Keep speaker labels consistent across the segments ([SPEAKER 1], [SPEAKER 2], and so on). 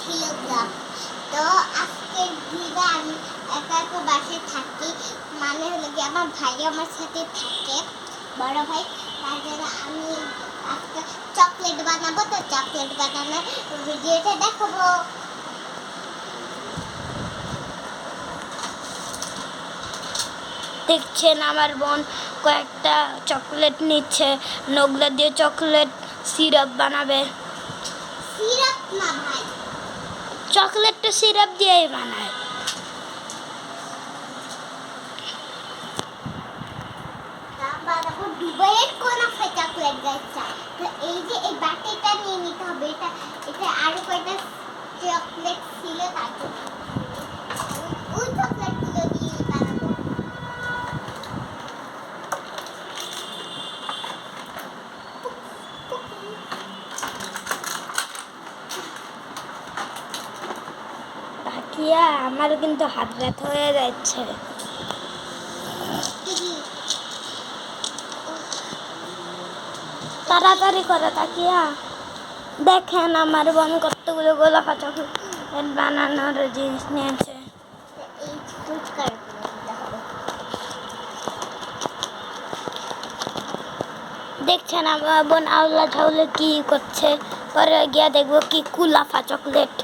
[SPEAKER 1] Kilogram. তো আজকের দিনে আমি একা একা বাসায় থাকি, মানে হলো কি আমার ভাই আমার সাথে থাকে, বড় ভাই। তার জন্য আমি আজকে চকলেট বানাবো, তো চকলেট বানানোর ভিডিওটা দেখাবো।
[SPEAKER 2] দেখছেন আমার বোন কয়েকটা চকলেট নিচ্ছে, নোগলা দিয়ে চকলেট সিরাপ বানাবে।
[SPEAKER 1] সিরাপ না ভাই,
[SPEAKER 2] চকলেটটা সিরাপ দিয়েই বানায়।
[SPEAKER 1] বানাবো দুবাইয়ের কোনাফা চকলেট গাইছা। তো এই যে এই বাটিটা নিয়ে নিতে হবে, এটা আরো কয়টা চকলেট ছিল তার জন্য ওই চকলেটগুলো দিয়ে বানাবো।
[SPEAKER 2] তাকিয়া আমার কিন্তু হাত ব্যথা হয়ে যাচ্ছে। তাড়াতাড়ি করে তাকিয়া দেখেন আমার বোন কতগুলো গোলাপা চকলেট বানানোর জিনিস নিয়েছে।
[SPEAKER 1] এই ফুটকার দিতে হবে।
[SPEAKER 2] দেখছেন আমার বোন আউলা ঝাউলে কি করছে, পরে গিয়া দেখবো কি কুলাফা চকলেট।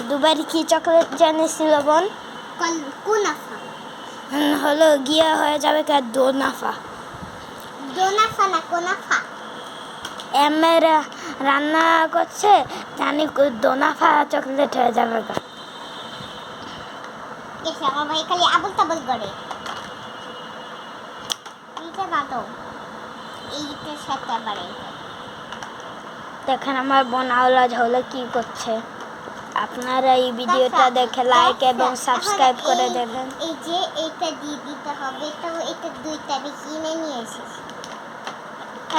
[SPEAKER 2] দুবার কি চকলেট জানিছিল বোন?
[SPEAKER 1] কোনাফা।
[SPEAKER 2] হলো গিয়া হয়ে যাবে কা দোনাফা।
[SPEAKER 1] দোনাফা না কোনাফা।
[SPEAKER 2] এমের রান্না করছে, জানি দোনাফা চকলেট হয়ে যাবে কা।
[SPEAKER 1] এসে আমার ভাই খালি আবল তাবল করে। এইটা না তো, এইটার সাথে আবার এইটা।
[SPEAKER 2] দেখেন আমার বোন আওলা ঝাউলা কি করছে। আপনারা এই ভিডিওটা দেখে লাইক এবং সাবস্ক্রাইব করে দেবেন।
[SPEAKER 1] এই যে এইটা দিয়ে দিতে হবে, তো এটা দুইটা আমি কিনে নিয়ে এসেছি।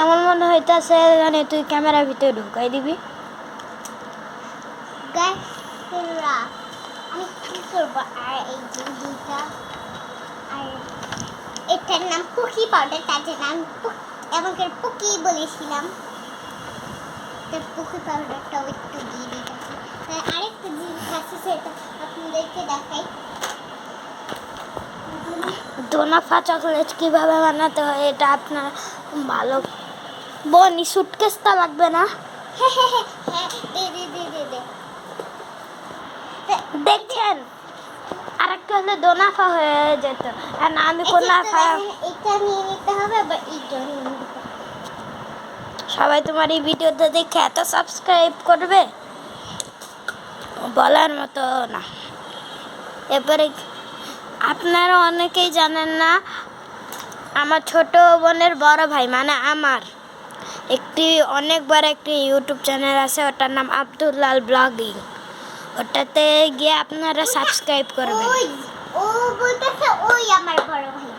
[SPEAKER 2] এমন মনে হইতাছে মানে তুই ক্যামেরার ভিতরে ঢুকাই দিবি।
[SPEAKER 1] গাছরা আমি কি করবো, আর এই যে দুইটা, আর এটার নাম কুকি পাউডার, তার জন্য আমি এমন করে পুকি বলেছিলাম। তো পুকি পাউডারটাও একটু দিয়ে দিতে হবে। আরেকটা জিনিস আছে সেটা আপনাদেরকে দেখাই।
[SPEAKER 2] দোনাফা চকলেট কিভাবে বানাতে হয় এটা আপনার ভালো। বোন সুটকেসটা লাগবে না?
[SPEAKER 1] হ্যাঁ, দে।
[SPEAKER 2] দেখছেন আরেকটা হলে দোনাফা হয়ে যেত, আর না আমি কোনাফা।
[SPEAKER 1] এটা নিয়ে নিতে হবে, আবার এইটা নিয়ে নিতে হবে।
[SPEAKER 2] সবাই তোমার এই ভিডিওটা দেখে এত সাবস্ক্রাইব করবে বলার মতো না। এরপরে আপনারা অনেকেই জানেন না, আমার ছোট বোনের বড় ভাই মানে আমার অনেক বড় একটি ইউটিউব চ্যানেল আছে, ওটার নাম আব্দুল্লাল ব্লগিং। ওটাতে গিয়ে আপনারা সাবস্ক্রাইব করবেন।
[SPEAKER 1] ও বলতেছে ওই আমার বড় ভাই।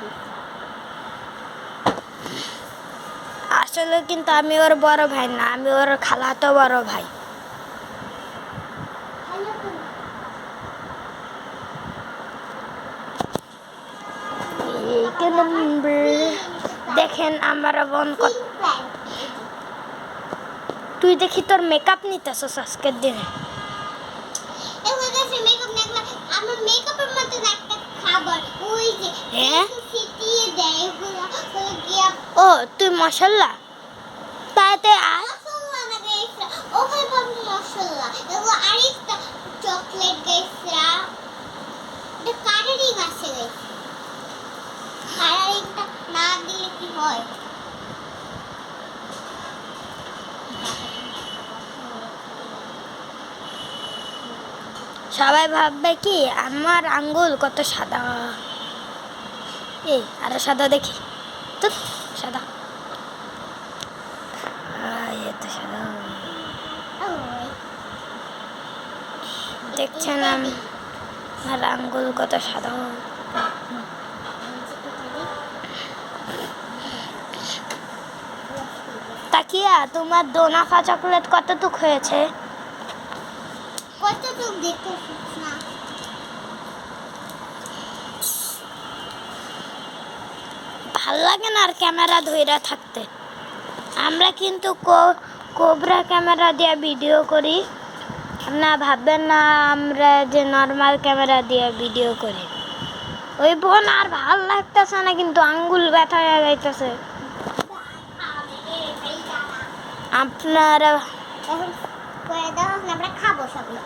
[SPEAKER 2] আসলে কিন্তু আমি ওর বড় ভাই না, আমি ওর খালাতো বড় ভাই। দেখেন আমার বোন তুই দেখি তোর মেকআপ নিতেছস আজকের দিনে।
[SPEAKER 1] আমার মেকআপের মধ্যে একটা খাবার ওই যে ছিটিয়ে দেয়
[SPEAKER 2] ও তুই মশলা তাতে আর
[SPEAKER 1] মশলা না গাইসরা, ওখানে পাবো মশলা। এগুলো আরেকটা চকলেট গাইসরা, এটা কালারিং আছে গাইসরা। কালারিংটা না দিলে কি হয়?
[SPEAKER 2] সবাই ভাববে কি আমার আঙ্গুল কত সাদা। এই আরো সাদা দেখি তো, সাদা এত সাদা। দেখছেন আমার আঙ্গুল কত সাদা। তাকিয়া তোমার দোনাফা চকলেট কতটুক হয়েছে?
[SPEAKER 1] কতটুক দেখতে না,
[SPEAKER 2] ভাল লাগে না আর ক্যামেরা ধইরা থাকতে। আমরা কিন্তু কোবরা ক্যামেরা দিয়ে ভিডিও করি। আপনারা ভাববেন না আমরা যে নর্মাল ক্যামেরা দিয়ে ভিডিও করি। ওই বোন আর ভাল লাগতেছে না, কিন্তু আঙ্গুল ব্যথা হয়ে যাইতেছে। আপনারা
[SPEAKER 1] এখন করে দাও, এখন আমরা খাবো সবগুলো।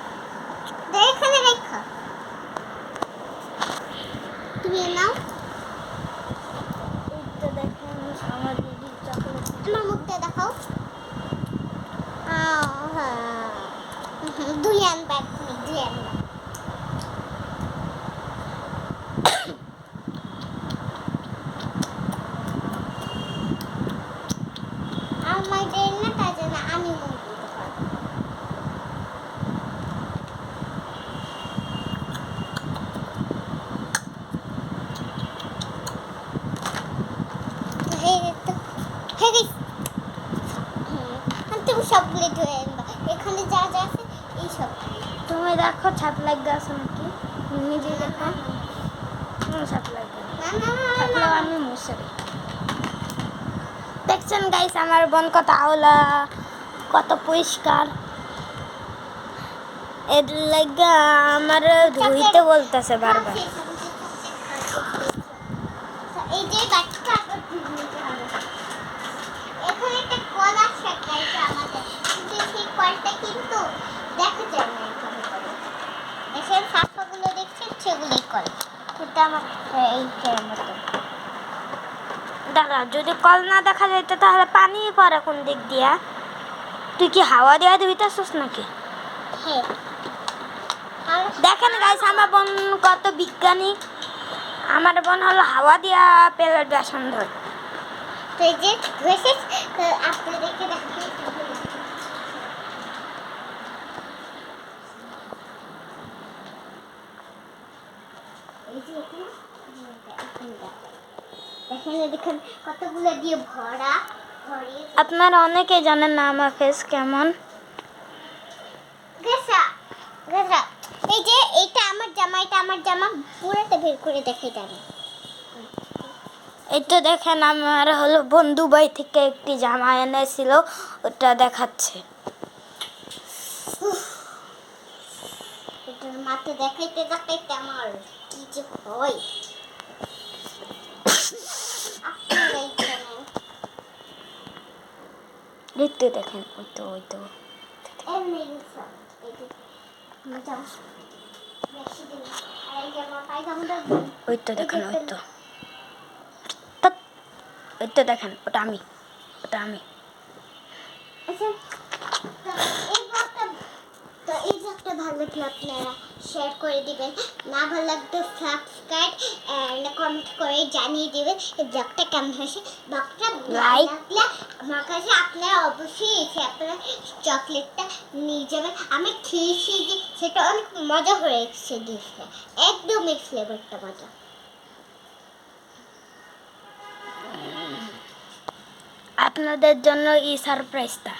[SPEAKER 1] এখানে রেখো, তুমি নাও।
[SPEAKER 2] দেখেন আমার দিদির চকলেট।
[SPEAKER 1] আমার মুখটা দেখাও। দুই আনবা, এক্ষুনি দুই আনবা। আমাদের না, তার জন্য আমি মুখ দিতে পারবো। তুমি সবগুলো ধুয়ে আনবা, এখানে যা যা আছে এই সব।
[SPEAKER 2] তুমি দেখো ছাপ লাগবে আছে নাকি, নিজে দেখো। ছাপ লাগবে
[SPEAKER 1] না না না
[SPEAKER 2] থাকলেও আমি মুছে দিই। দেখছেন গাইস আমার বোন কত আওলা, কত পরিষ্কার। এর লাগা আমার ধুইতে বলতেছে বারবার।
[SPEAKER 1] এই যে বাচ্চা নিতে হবে। এখানে একটা কল আছে গাইছে আমাদের, কিন্তু সেই কলটা কিন্তু দেখা যায় না এখানে করে। এখানে সাফাগুলো দেখছেন, সেগুলোই কল, কিন্তু আমার এইটার মতো।
[SPEAKER 2] দাদা যদি কল না দেখা যাইতো তাহলে পানি পড়ে কোন দিক দিয়া? তুই কি হাওয়া দিয়া ধুইতেছিস নাকি?
[SPEAKER 1] হ্যাঁ,
[SPEAKER 2] দেখেন গাইস আমার বোন কত বিজ্ঞানী। আমার বোন হলো হাওয়া দিয়া প্লেট বাসন ধরে।
[SPEAKER 1] তো এই যে ধুয়েছে, আপনাদেরকে দেখাই। এই যে এখানে দেখেন কতগুলো দিয়ে ভরা ভরিয়ে।
[SPEAKER 2] আপনারা অনেকেই জানেন না আমার ফেস কেমন।
[SPEAKER 1] গেছা গেছা, এই যে এইটা আমার জামা, এটা আমার জামা, পুরোটা বের করে দেখাই যাবে।
[SPEAKER 2] এই তো দেখেন আমার হলো বন্ধু বাই থেকে একটি জামা এনেছিল, ওটা দেখাচ্ছে।
[SPEAKER 1] এটার মাথা দেখাইতে দেখাইতে আমার কি যে হয়। আপনারাই জানেন।
[SPEAKER 2] দেখতে দেখেন ওই তো
[SPEAKER 1] এমনি সব এই যে আমার জামা বেশি দিন, আর এই জামা পায়জামাটা
[SPEAKER 2] ওই তো দেখেন ধ্যাৎ, ওই তো দেখেন ওটা আমি।
[SPEAKER 1] আচ্ছা, তো এই ব্লগটা ভালো লাগলে আপনারা শেয়ার করে দিবেন, না ভালো লাগলে সাবস্ক্রাইব এন্ড কমেন্ট করে জানিয়ে দিবেন এই ব্লগটা কেমন হয়েছে। ব্লগটা ভালো লাগলে আমার কাছে আপনারা অবশ্যই এসে আপনারা চকলেটটা নিয়ে যাবেন। আমি খেয়েছি যে সেটা অনেক মজা হয়েছে, দেখতে একদমই ফ্লেভারটা মজা।
[SPEAKER 2] আপনাদের জন্য এই সারপ্রাইজটা।